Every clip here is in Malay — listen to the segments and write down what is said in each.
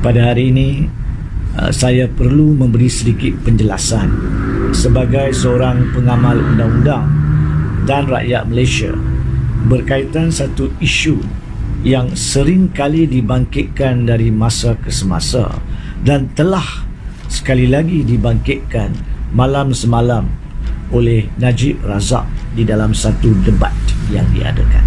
Pada hari ini, saya perlu memberi sedikit penjelasan sebagai seorang pengamal undang-undang dan rakyat Malaysia berkaitan satu isu yang sering kali dibangkitkan dari masa ke semasa dan telah sekali lagi dibangkitkan malam semalam oleh Najib Razak di dalam satu debat yang diadakan,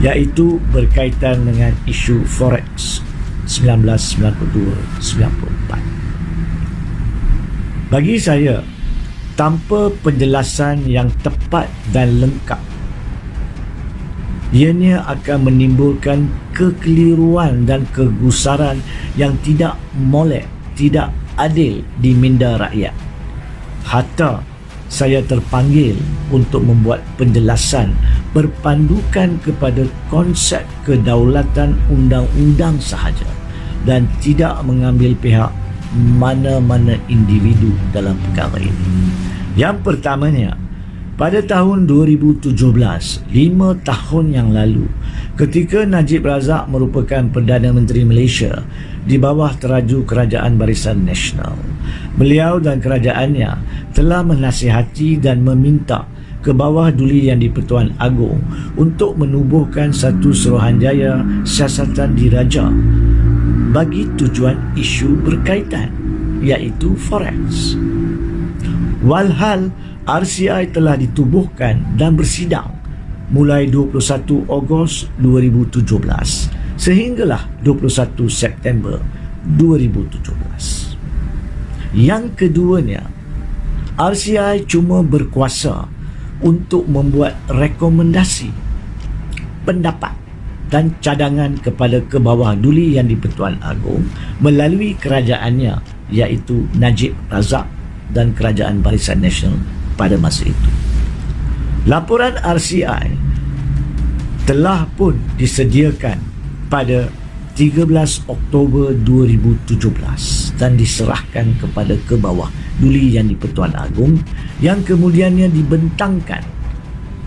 iaitu berkaitan dengan isu Forex 1992-94. Bagi saya, tanpa penjelasan yang tepat dan lengkap, ianya akan menimbulkan kekeliruan dan kegusaran yang tidak molek, tidak adil di minda rakyat. Hatta saya terpanggil untuk membuat penjelasan berpandukan kepada konsep kedaulatan undang-undang sahaja dan tidak mengambil pihak mana-mana individu dalam perkara ini. Yang pertamanya, pada tahun 2017, 5 tahun yang lalu, ketika Najib Razak merupakan Perdana Menteri Malaysia di bawah teraju Kerajaan Barisan Nasional, beliau dan kerajaannya telah menasihati dan meminta ke bawah Duli Yang di-Pertuan Agong untuk menubuhkan satu suruhanjaya siasatan diraja bagi tujuan isu berkaitan, iaitu Forex. Walhal RCI telah ditubuhkan dan bersidang mulai 21 Ogos 2017 sehinggalah 21 September 2017. Yang keduanya, RCI cuma berkuasa untuk membuat rekomendasi, pendapat dan cadangan kepada Kebawah Duli Yang di-Pertuan Agong melalui kerajaannya, iaitu Najib Razak dan Kerajaan Barisan Nasional pada masa itu. Laporan RCI telah pun disediakan pada 13 Oktober 2017 dan diserahkan kepada Kebawah Duli Yang di-Pertuan Agong yang kemudiannya dibentangkan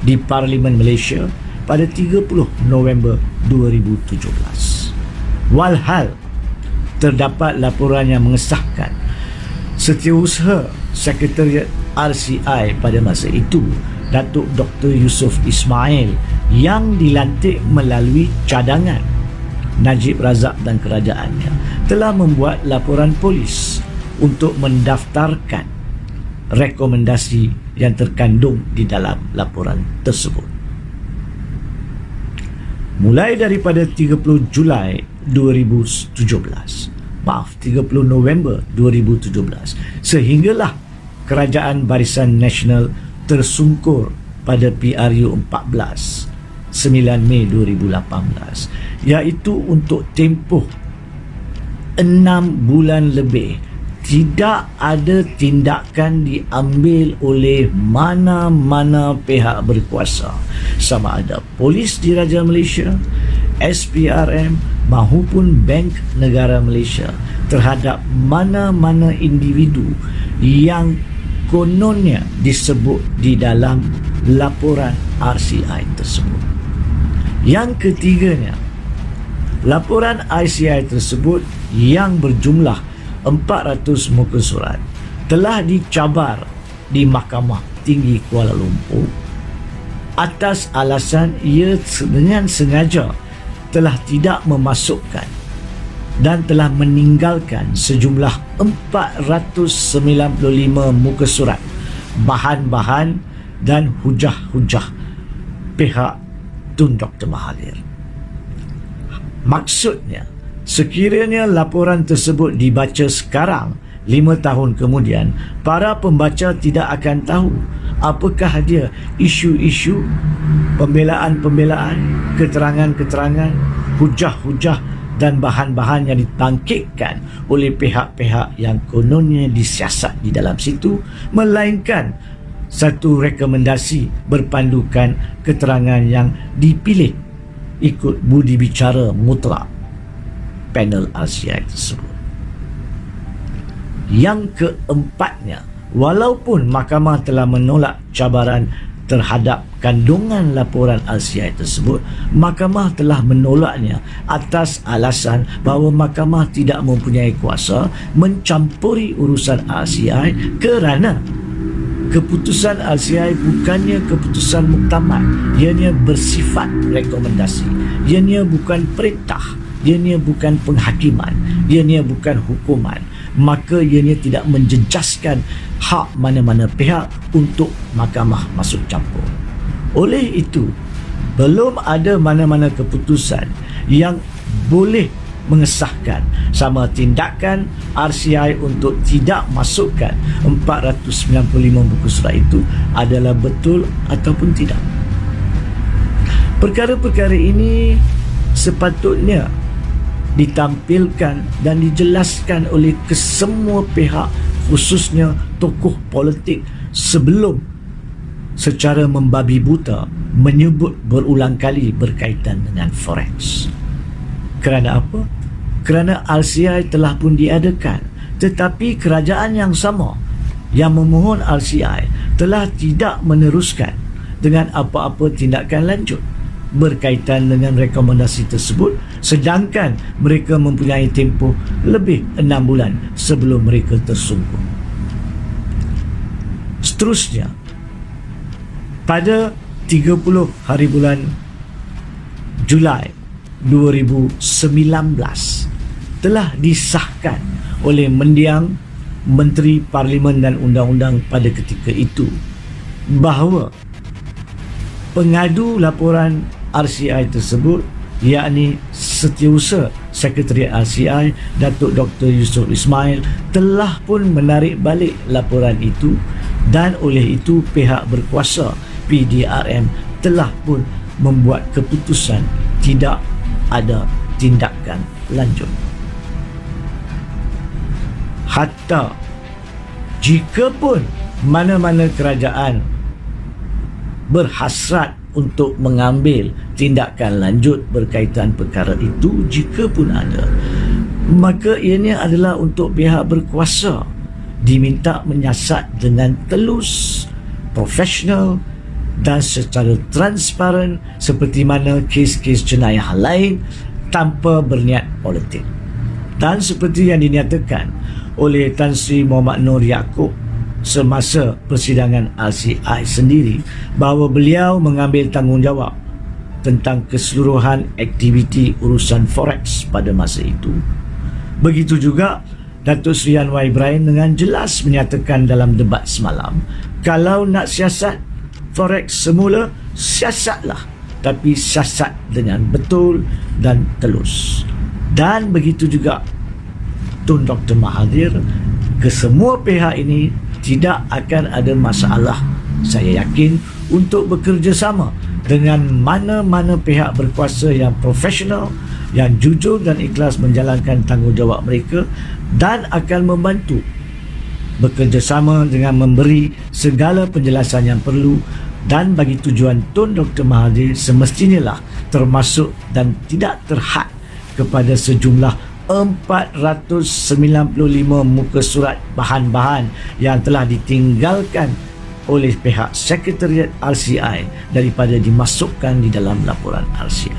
di Parlimen Malaysia pada 30 November 2017. Walhal terdapat laporan yang mengesahkan Setiausaha Sekretariat RCI pada masa itu, Datuk Dr. Yusof Ismail, yang dilantik melalui cadangan Najib Razak dan kerajaannya, telah membuat laporan polis untuk mendaftarkan rekomendasi yang terkandung di dalam laporan tersebut. Mulai daripada 30 Julai 2017, 30 November 2017, sehinggalah Kerajaan Barisan Nasional tersungkur pada PRU 14 9 Mei 2018, iaitu untuk tempoh 6 bulan lebih tidak ada tindakan diambil oleh mana-mana pihak berkuasa, sama ada polis Diraja Malaysia, SPRM maupun Bank Negara Malaysia, terhadap mana-mana individu yang kononnya disebut di dalam laporan RCI tersebut. Yang ketiganya, laporan RCI tersebut yang berjumlah 400 muka surat telah dicabar di Mahkamah Tinggi Kuala Lumpur atas alasan ia dengan sengaja telah tidak memasukkan dan telah meninggalkan sejumlah 495 muka surat bahan-bahan dan hujah-hujah pihak Tun Dr. Mahathir. Maksudnya, sekiranya laporan tersebut dibaca sekarang, 5 tahun kemudian, para pembaca tidak akan tahu apakah dia isu-isu, pembelaan-pembelaan, keterangan-keterangan, hujah-hujah dan bahan-bahan yang dibangkitkan oleh pihak-pihak yang kononnya disiasat di dalam situ, melainkan satu rekomendasi berpandukan keterangan yang dipilih ikut budi bicara mutlak panel RCI tersebut. Yang keempatnya, walaupun mahkamah telah menolak cabaran terhadap kandungan laporan RCI tersebut, mahkamah telah menolaknya atas alasan bahawa mahkamah tidak mempunyai kuasa mencampuri urusan RCI kerana keputusan RCI bukannya keputusan muktamad, ianya bersifat rekomendasi, ianya bukan perintah, ianya bukan penghakiman, ianya bukan hukuman, maka ianya tidak menjejaskan hak mana-mana pihak untuk mahkamah masuk campur. Oleh itu, belum ada mana-mana keputusan yang boleh mengesahkan sama tindakan RCI untuk tidak masukkan 495 buku surat itu adalah betul ataupun tidak. Perkara-perkara ini sepatutnya ditampilkan dan dijelaskan oleh kesemua pihak, khususnya tokoh politik, sebelum secara membabi buta menyebut berulang kali berkaitan dengan forex. Kerana apa? Kerana RCI telah pun diadakan, tetapi kerajaan yang sama yang memohon RCI telah tidak meneruskan dengan apa-apa tindakan lanjut berkaitan dengan rekomendasi tersebut, sedangkan mereka mempunyai tempoh lebih 6 bulan sebelum mereka tersungkur. Seterusnya, pada 30 hari bulan Julai 2019 telah disahkan oleh mendiang Menteri Parlimen dan Undang-Undang pada ketika itu bahawa pengadu laporan RCI tersebut, yakni Setiausaha Sekretariat RCI Datuk Dr. Yusof Ismail, telah pun menarik balik laporan itu, dan oleh itu pihak berkuasa PDRM telah pun membuat keputusan tidak ada tindakan lanjut. Hatta jika pun mana-mana kerajaan berhasrat untuk mengambil tindakan lanjut berkaitan perkara itu, jika pun ada, maka ianya adalah untuk pihak berkuasa diminta menyiasat dengan telus, profesional dan secara transparan seperti mana kes-kes jenayah lain, tanpa berniat politik. Dan seperti yang dinyatakan oleh Tan Sri Muhammad Noor Yaakob semasa persidangan RCI sendiri, bahawa beliau mengambil tanggungjawab tentang keseluruhan aktiviti urusan forex pada masa itu. Begitu juga Datuk Seri Anwar Ibrahim dengan jelas menyatakan dalam debat semalam, kalau nak siasat forex semula, siasatlah, tapi siasat dengan betul dan telus. Dan begitu juga Tun Dr. Mahathir, kesemua pihak ini tidak akan ada masalah, saya yakin, untuk bekerjasama dengan mana-mana pihak berkuasa yang profesional, yang jujur dan ikhlas menjalankan tanggungjawab mereka, dan akan membantu bekerjasama dengan memberi segala penjelasan yang perlu. Dan bagi tujuan Tun Dr. Mahathir semestinya termasuk dan tidak terhad kepada sejumlah 495 muka surat bahan-bahan yang telah ditinggalkan oleh pihak Sekretariat RCI daripada dimasukkan di dalam laporan RCI.